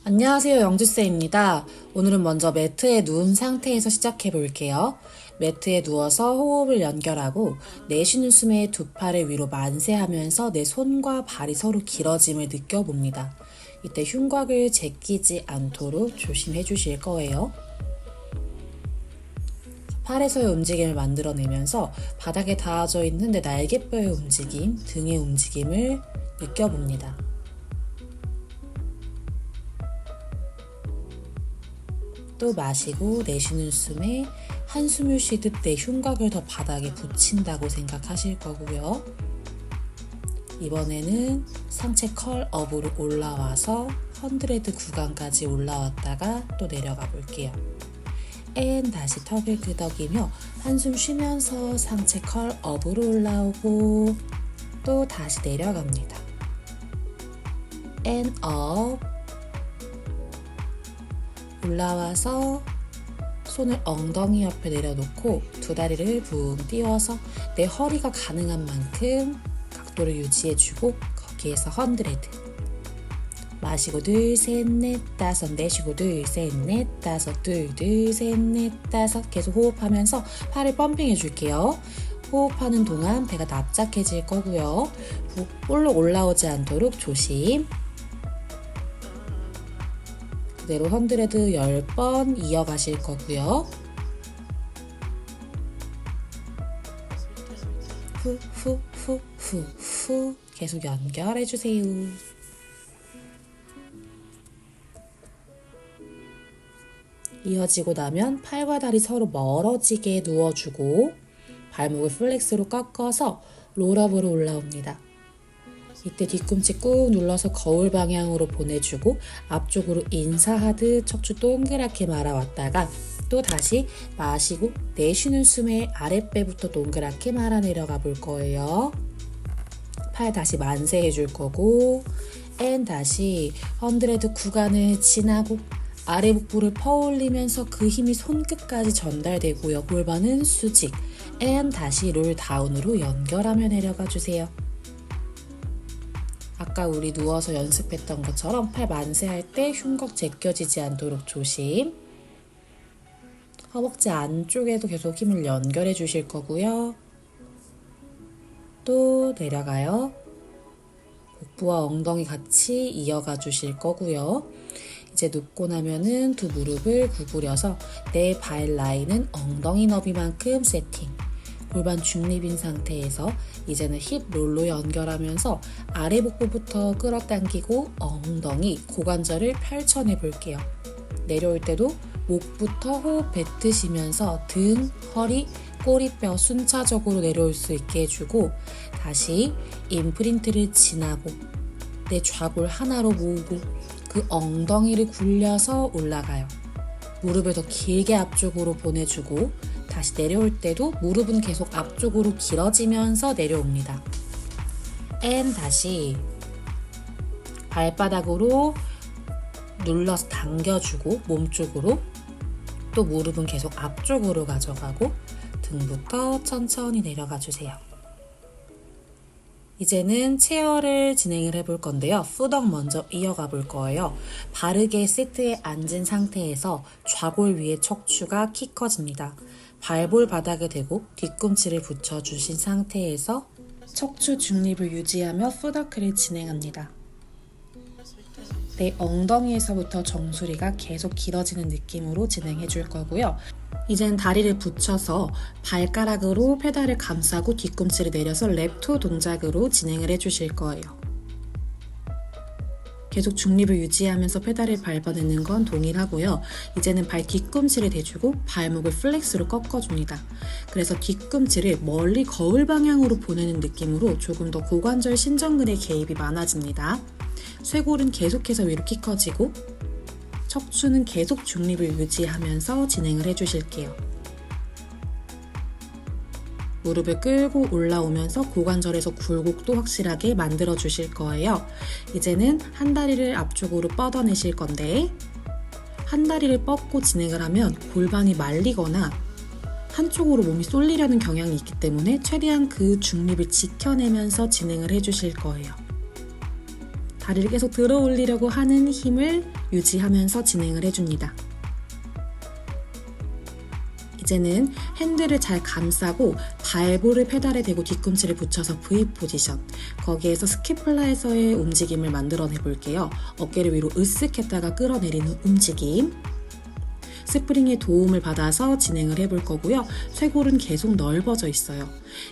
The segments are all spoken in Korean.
안녕하세요, 영주쌤입니다. 오늘은 먼저 매트에 누운 상태에서 시작해 볼게요. 매트에 누워서 호흡을 연결하고 내쉬는 숨에 두 팔을 위로 만세하면서 내 손과 발이 서로 길어짐을 느껴봅니다. 이때 흉곽을 제끼지 않도록 조심해 주실 거예요. 팔에서의 움직임을 만들어내면서 바닥에 닿아져 있는 내 날개뼈의 움직임, 등의 움직임을 느껴봅니다. 또 마시고 내쉬는 숨에 한숨을 쉬듯 내 흉곽을 더 바닥에 붙인다고 생각하실 거고요. 이번에는 상체 컬업으로 올라와서 100 구간까지 올라왔다가 또 내려가 볼게요. 다시 턱을 끄덕이며 한숨 쉬면서 상체 컬업으로 올라오고 또 다시 내려갑니다. 업 올라와서 손을 엉덩이 옆에 내려놓고 두 다리를 붕 띄워서 내 허리가 가능한 만큼 각도를 유지해주고 거기에서 100 마시고 둘, 셋, 넷, 다섯 내쉬고 둘, 셋, 넷, 다섯 둘, 셋, 넷, 다섯 계속 호흡하면서 팔을 펌핑 해줄게요. 호흡하는 동안 배가 납작해질 거고요. 볼록 올라오지 않도록 조심. 그대로 100 10번 이어가실 거고요. 후 계속 연결해주세요. 이어지고 나면 팔과 다리 서로 멀어지게 누워주고 발목을 플렉스로 꺾어서 롤업으로 올라옵니다. 이때 뒤꿈치 꾹 눌러서 거울 방향으로 보내주고 앞쪽으로 인사하듯 척추 동그랗게 말아왔다가 또 다시 마시고 내쉬는 숨에 아랫배부터 동그랗게 말아 내려가 볼 거예요. 팔 다시 만세해 줄 거고 다시 100 구간을 지나고 아래 복부를 퍼올리면서 그 힘이 손끝까지 전달되고요. 골반은 수직 다시 롤 다운으로 연결하며 내려가 주세요. 아까 우리 누워서 연습했던 것처럼 팔 만세할 때 흉곽 제껴지지 않도록 조심. 허벅지 안쪽에도 계속 힘을 연결해 주실 거고요. 또 내려가요. 복부와 엉덩이 같이 이어가 주실 거고요. 이제 눕고 나면은 두 무릎을 구부려서 내 발 라인은 엉덩이 너비만큼 세팅. 골반 중립인 상태에서 이제는 힙 롤로 연결하면서 아래 복부부터 끌어당기고 엉덩이, 고관절을 펼쳐내 볼게요. 내려올 때도 목부터 호흡 뱉으시면서 등, 허리, 꼬리뼈 순차적으로 내려올 수 있게 해주고 다시 임프린트를 지나고 내 좌골 하나로 모으고 그 엉덩이를 굴려서 올라가요. 무릎을 더 길게 앞쪽으로 보내주고 다시 내려올 때도 무릎은 계속 앞쪽으로 길어지면서 내려옵니다. 다시 발바닥으로 눌러서 당겨주고 몸쪽으로 또 무릎은 계속 앞쪽으로 가져가고 등부터 천천히 내려가 주세요. 이제는 체어를 진행을 해볼 건데요. 푸덕 먼저 이어가 볼 거예요. 바르게 시트에 앉은 상태에서 좌골 위에 척추가 키 커집니다. 발볼 바닥에 대고 뒤꿈치를 붙여주신 상태에서 척추 중립을 유지하며 푸더크를 진행합니다. 내 엉덩이에서부터 정수리가 계속 길어지는 느낌으로 진행해 줄 거고요. 이젠 다리를 붙여서 발가락으로 페달을 감싸고 뒤꿈치를 내려서 랩토 동작으로 진행을 해주실 거예요. 계속 중립을 유지하면서 페달을 밟아내는 건 동일하고요. 이제는 발 뒤꿈치를 대주고 발목을 플렉스로 꺾어줍니다. 그래서 뒤꿈치를 멀리 거울 방향으로 보내는 느낌으로 조금 더 고관절 신전근의 개입이 많아집니다. 쇄골은 계속해서 위로 키 커지고 척추는 계속 중립을 유지하면서 진행을 해주실게요. 무릎을 끌고 올라오면서 고관절에서 굴곡도 확실하게 만들어 주실 거예요. 이제는 한 다리를 앞쪽으로 뻗어내실 건데 한 다리를 뻗고 진행을 하면 골반이 말리거나 한쪽으로 몸이 쏠리려는 경향이 있기 때문에 최대한 그 중립을 지켜내면서 진행을 해주실 거예요. 다리를 계속 들어 올리려고 하는 힘을 유지하면서 진행을 해줍니다. 이제는 핸들을 잘 감싸고 발볼을 페달에 대고 뒤꿈치를 붙여서 V 포지션, 거기에서 스키플라에서의 움직임을 만들어내 볼게요. 어깨를 위로 으쓱 했다가 끌어내리는 움직임, 스프링의 도움을 받아서 진행을 해볼 거고요. 쇄골은 계속 넓어져 있어요.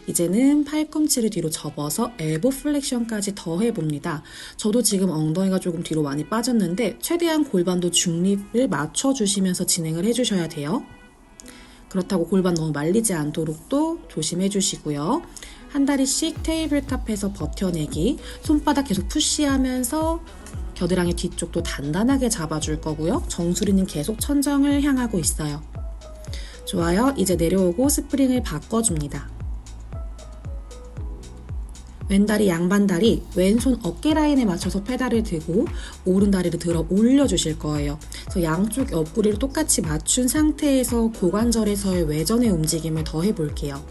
이제는 팔꿈치를 뒤로 접어서 엘보 플렉션까지 더 해봅니다. 저도 지금 엉덩이가 조금 뒤로 많이 빠졌는데 최대한 골반도 중립을 맞춰주시면서 진행을 해주셔야 돼요. 그렇다고 골반 너무 말리지 않도록 또 조심해 주시고요. 한 다리씩 테이블탑에서 버텨내기, 손바닥 계속 푸시하면서 겨드랑이 뒤쪽도 단단하게 잡아줄 거고요. 정수리는 계속 천정을 향하고 있어요. 좋아요. 이제 내려오고 스프링을 바꿔줍니다. 왼다리, 양반다리, 왼손 어깨 라인에 맞춰서 페달을 들고 오른다리를 들어 올려주실 거예요. 그래서 양쪽 옆구리를 똑같이 맞춘 상태에서 고관절에서의 외전의 움직임을 더 해볼게요.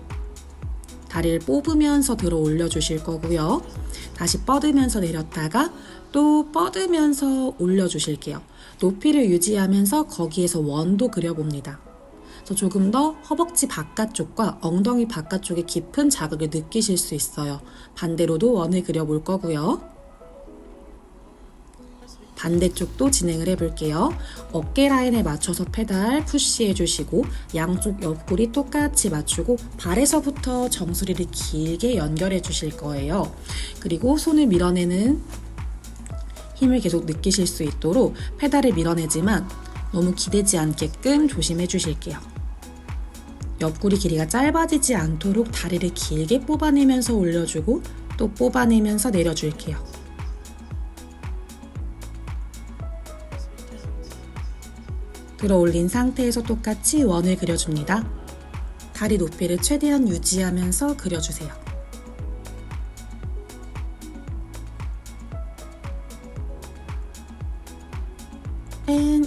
다리를 뽑으면서 들어 올려주실 거고요. 다시 뻗으면서 내렸다가 또 뻗으면서 올려주실게요. 높이를 유지하면서 거기에서 원도 그려봅니다. 그래서 조금 더 허벅지 바깥쪽과 엉덩이 바깥쪽에 깊은 자극을 느끼실 수 있어요. 반대로도 원을 그려볼 거고요. 반대쪽도 진행을 해볼게요. 어깨 라인에 맞춰서 페달 푸시해 주시고 양쪽 옆구리 똑같이 맞추고 발에서부터 정수리를 길게 연결해 주실 거예요. 그리고 손을 밀어내는 힘을 계속 느끼실 수 있도록 페달을 밀어내지만 너무 기대지 않게끔 조심해 주실게요. 옆구리 길이가 짧아지지 않도록 다리를 길게 뽑아내면서 올려주고 또 뽑아내면서 내려줄게요. 들어 올린 상태에서 똑같이 원을 그려줍니다. 다리 높이를 최대한 유지하면서 그려주세요.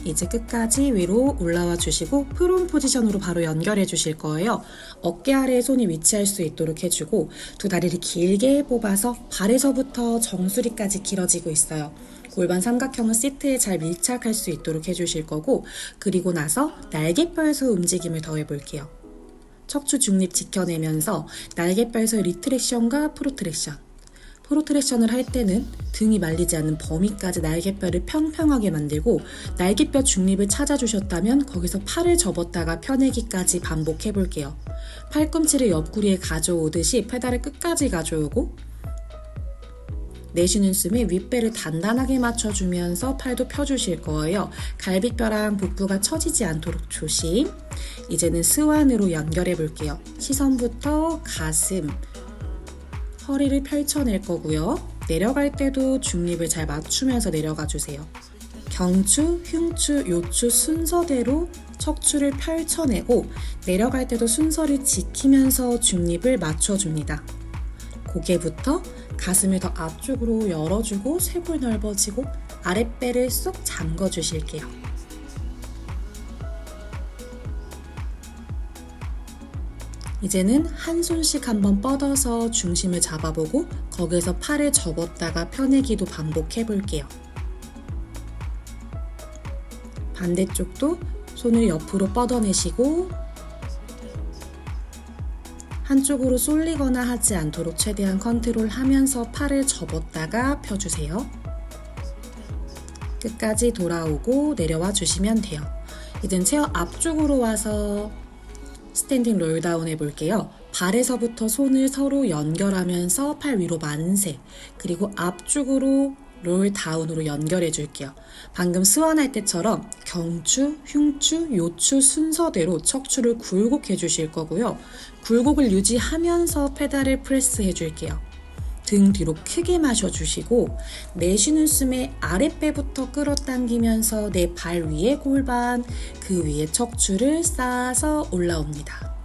이제 끝까지 위로 올라와 주시고 프론 포지션으로 바로 연결해 주실 거예요. 어깨 아래에 손이 위치할 수 있도록 해주고 두 다리를 길게 뽑아서 발에서부터 정수리까지 길어지고 있어요. 골반 삼각형은 시트에 잘 밀착할 수 있도록 해주실 거고 그리고 나서 날개뼈에서 움직임을 더 해볼게요. 척추 중립 지켜내면서 날개뼈에서 리트렉션과 프로트렉션. 프로트렉션을 할 때는 등이 말리지 않는 범위까지 날개뼈를 평평하게 만들고 날개뼈 중립을 찾아주셨다면 거기서 팔을 접었다가 펴내기까지 반복해 볼게요. 팔꿈치를 옆구리에 가져오듯이 페달을 끝까지 가져오고 내쉬는 숨에 윗배를 단단하게 맞춰주면서 팔도 펴주실 거예요. 갈비뼈랑 복부가 처지지 않도록 조심. 이제는 스완으로 연결해 볼게요. 시선부터 가슴, 허리를 펼쳐낼 거고요. 내려갈 때도 중립을 잘 맞추면서 내려가 주세요. 경추, 흉추, 요추 순서대로 척추를 펼쳐내고 내려갈 때도 순서를 지키면서 중립을 맞춰줍니다. 고개부터 가슴을 더 앞쪽으로 열어주고 쇄골 넓어지고 아랫배를 쏙 잠궈주실게요. 이제는 한 손씩 한번 뻗어서 중심을 잡아보고 거기에서 팔을 접었다가 펴내기도 반복해 볼게요. 반대쪽도 손을 옆으로 뻗어내시고 한쪽으로 쏠리거나 하지 않도록 최대한 컨트롤하면서 팔을 접었다가 펴주세요. 끝까지 돌아오고 내려와 주시면 돼요. 이젠 체어 앞쪽으로 와서 스탠딩 롤다운 해볼게요. 발에서부터 손을 서로 연결하면서 팔 위로 만세, 그리고 앞쪽으로 롤다운으로 연결해 줄게요. 방금 스완할 때처럼 경추, 흉추, 요추 순서대로 척추를 굴곡해 주실 거고요. 굴곡을 유지하면서 페달을 프레스 해줄게요. 등 뒤로 크게 마셔주시고 내쉬는 숨에 아랫배부터 끌어당기면서 내 발 위에 골반, 그 위에 척추를 쌓아서 올라옵니다.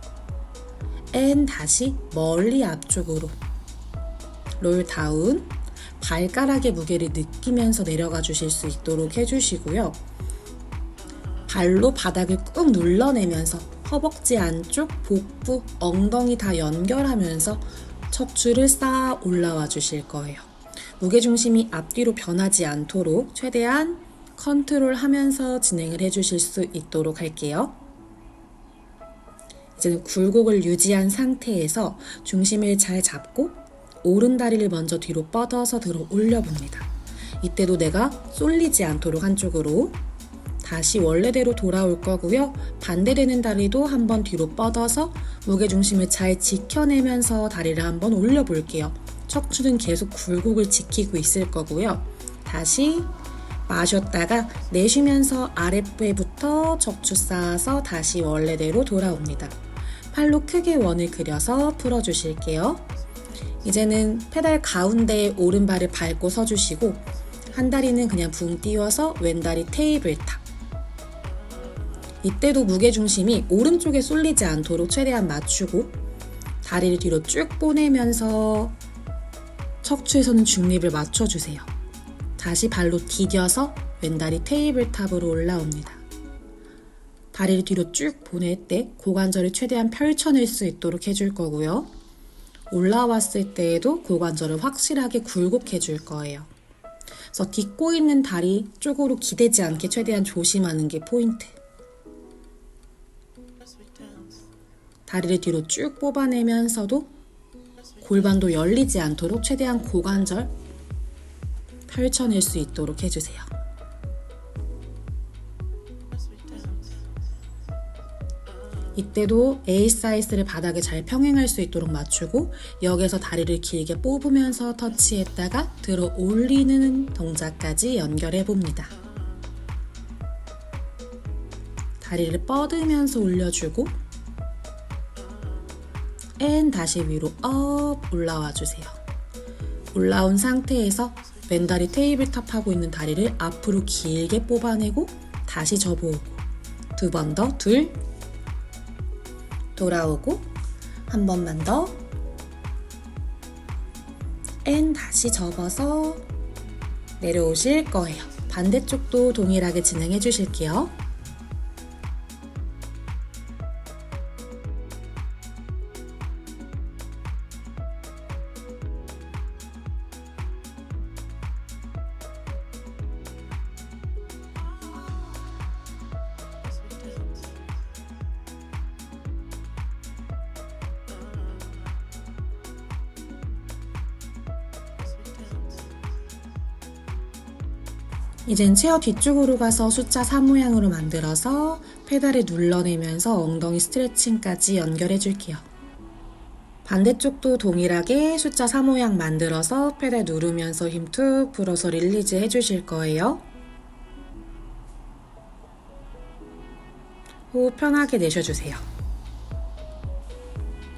다시 멀리 앞쪽으로 롤다운, 발가락의 무게를 느끼면서 내려가 주실 수 있도록 해주시고요. 발로 바닥을 꾹 눌러내면서 허벅지 안쪽, 복부, 엉덩이 다 연결하면서 척추를 쌓아 올라와 주실 거예요. 무게중심이 앞뒤로 변하지 않도록 최대한 컨트롤하면서 진행을 해주실 수 있도록 할게요. 이제는 굴곡을 유지한 상태에서 중심을 잘 잡고 오른 다리를 먼저 뒤로 뻗어서 들어 올려봅니다. 이때도 내가 쏠리지 않도록 한쪽으로 다시 원래대로 돌아올 거고요. 반대되는 다리도 한번 뒤로 뻗어서 무게중심을 잘 지켜내면서 다리를 한번 올려볼게요. 척추는 계속 굴곡을 지키고 있을 거고요. 다시 마셨다가 내쉬면서 아랫배부터 척추 쌓아서 다시 원래대로 돌아옵니다. 팔로 크게 원을 그려서 풀어주실게요. 이제는 페달 가운데에 오른발을 밟고 서주시고 한 다리는 그냥 붕 띄워서 왼다리 테이블 탑. 이때도 무게중심이 오른쪽에 쏠리지 않도록 최대한 맞추고 다리를 뒤로 쭉 보내면서 척추에서는 중립을 맞춰주세요. 다시 발로 디뎌서 왼다리 테이블 탑으로 올라옵니다. 다리를 뒤로 쭉 보낼 때 고관절을 최대한 펼쳐낼 수 있도록 해줄 거고요. 올라왔을 때에도 고관절을 확실하게 굴곡해 줄 거예요. 그래서 딛고 있는 다리 쪽으로 기대지 않게 최대한 조심하는 게 포인트. 다리를 뒤로 쭉 뽑아내면서도 골반도 열리지 않도록 최대한 고관절 펼쳐낼 수 있도록 해주세요. 이때도 A 사이즈를 바닥에 잘 평행할 수 있도록 맞추고 여기서 다리를 길게 뽑으면서 터치했다가 들어 올리는 동작까지 연결해 봅니다. 다리를 뻗으면서 올려주고 다시 위로 업 올라와 주세요. 올라온 상태에서 왼다리 테이블탑 하고 있는 다리를 앞으로 길게 뽑아내고 다시 접어오고 두 번 더 둘 돌아오고 한 번만 더 다시 접어서 내려오실 거예요. 반대쪽도 동일하게 진행해 주실게요. 이젠 체어 뒤쪽으로 가서 숫자 4 모양으로 만들어서 페달을 눌러내면서 엉덩이 스트레칭까지 연결해 줄게요. 반대쪽도 동일하게 숫자 4 모양 만들어서 페달 누르면서 힘 툭 풀어서 릴리즈 해주실 거예요. 호흡 편하게 내쉬어주세요.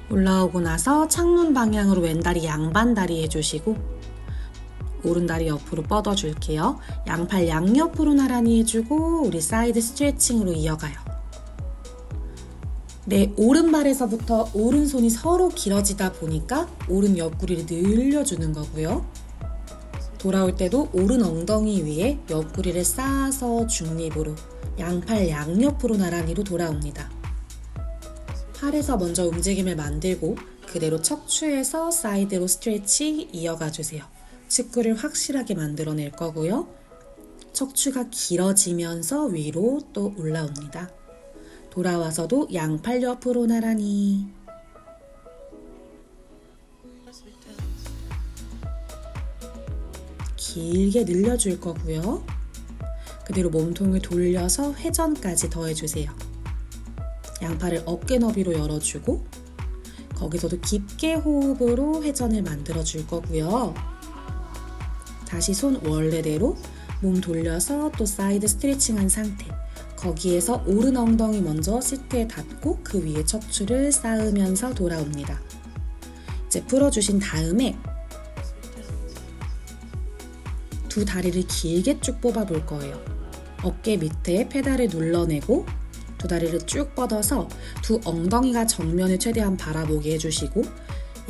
올라오고 나서 창문 방향으로 왼다리 양반다리 해주시고 오른다리 옆으로 뻗어줄게요. 양팔 양옆으로 나란히 해주고 우리 사이드 스트레칭으로 이어가요. 내 오른발에서부터 오른손이 서로 길어지다 보니까 오른 옆구리를 늘려주는 거고요. 돌아올 때도 오른 엉덩이 위에 옆구리를 쌓아서 중립으로 양팔 양옆으로 나란히로 돌아옵니다. 팔에서 먼저 움직임을 만들고 그대로 척추에서 사이드로 스트레치 이어가 주세요. 측구를 확실하게 만들어낼 거고요. 척추가 길어지면서 위로 또 올라옵니다. 돌아와서도 양팔 옆으로 나란히 길게 늘려줄 거고요. 그대로 몸통을 돌려서 회전까지 더해주세요. 양팔을 어깨 너비로 열어주고 거기서도 깊게 호흡으로 회전을 만들어줄 거고요. 다시 손 원래대로 몸 돌려서 또 사이드 스트레칭한 상태. 거기에서 오른 엉덩이 먼저 시트에 닿고 그 위에 척추를 쌓으면서 돌아옵니다. 이제 풀어주신 다음에 두 다리를 길게 쭉 뽑아볼 거예요. 어깨 밑에 페달을 눌러내고 두 다리를 쭉 뻗어서 두 엉덩이가 정면을 최대한 바라보게 해주시고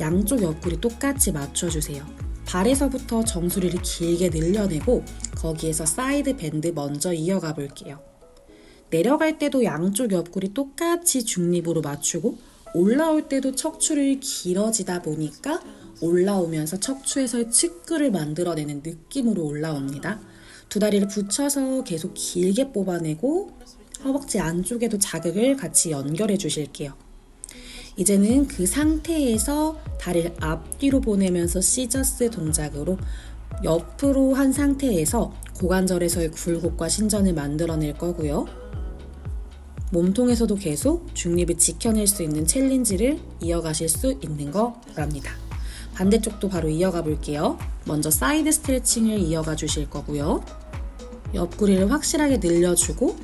양쪽 옆구리 똑같이 맞춰주세요. 발에서부터 정수리를 길게 늘려내고 거기에서 사이드 밴드 먼저 이어가 볼게요. 내려갈 때도 양쪽 옆구리 똑같이 중립으로 맞추고 올라올 때도 척추를 길어지다 보니까 올라오면서 척추에서의 측근을 만들어내는 느낌으로 올라옵니다. 두 다리를 붙여서 계속 길게 뽑아내고 허벅지 안쪽에도 자극을 같이 연결해 주실게요. 이제는 그 상태에서 다리를 앞뒤로 보내면서 시저스 동작으로 옆으로 한 상태에서 고관절에서의 굴곡과 신전을 만들어낼 거고요. 몸통에서도 계속 중립을 지켜낼 수 있는 챌린지를 이어가실 수 있는 거랍니다. 반대쪽도 바로 이어가 볼게요. 먼저 사이드 스트레칭을 이어가 주실 거고요. 옆구리를 확실하게 늘려주고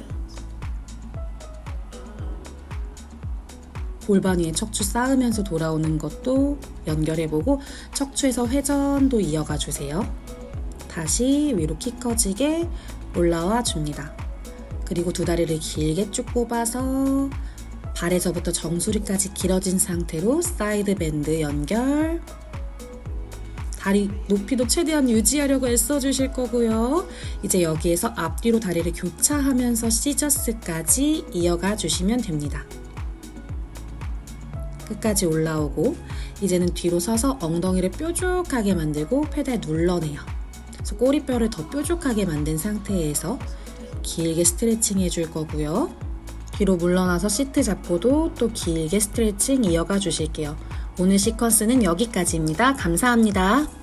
골반 위에 척추 쌓으면서 돌아오는 것도 연결해보고 척추에서 회전도 이어가 주세요. 다시 위로 키 커지게 올라와 줍니다. 그리고 두 다리를 길게 쭉 뽑아서 발에서부터 정수리까지 길어진 상태로 사이드 밴드 연결. 다리 높이도 최대한 유지하려고 애써주실 거고요. 이제 여기에서 앞뒤로 다리를 교차하면서 시저스까지 이어가 주시면 됩니다. 끝까지 올라오고 이제는 뒤로 서서 엉덩이를 뾰족하게 만들고 페달 눌러내요. 그래서 꼬리뼈를 더 뾰족하게 만든 상태에서 길게 스트레칭 해줄 거고요. 뒤로 물러나서 시트 잡고도 또 길게 스트레칭 이어가 주실게요. 오늘 시퀀스는 여기까지입니다. 감사합니다.